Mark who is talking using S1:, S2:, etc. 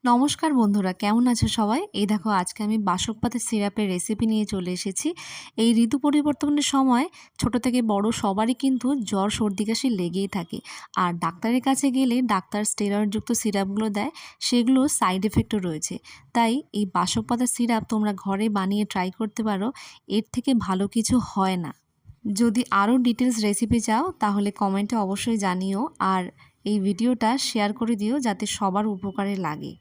S1: নমস্কার বন্ধুরা, কেমন আছো সবাই? এই দেখো আজকে আমি বাসক পাতার সিরাপের রেসিপি নিয়ে চলে এসেছি। এই ঋতু পরিবর্তনের সময় ছোট থেকে বড় সবারই কিন্তু জ্বর সর্দি কাশি লেগেই থাকে। আর ডাক্তারের কাছে গেলে ডাক্তার স্টেরয়েডযুক্ত সিরাপগুলো দেয়, সেগুলো সাইড এফেক্টও রয়েছে। তাই এই বাসক পাতার সিরাপ তোমরা ঘরে বানিয়ে ট্রাই করতে পারো, এর থেকে ভালো কিছু হয় না। যদি আরও ডিটেলস রেসিপি চাও তাহলে কমেন্টে অবশ্যই জানিও, আর এই ভিডিওটা শেয়ার করে দিও যাতে সবার উপকারে লাগে।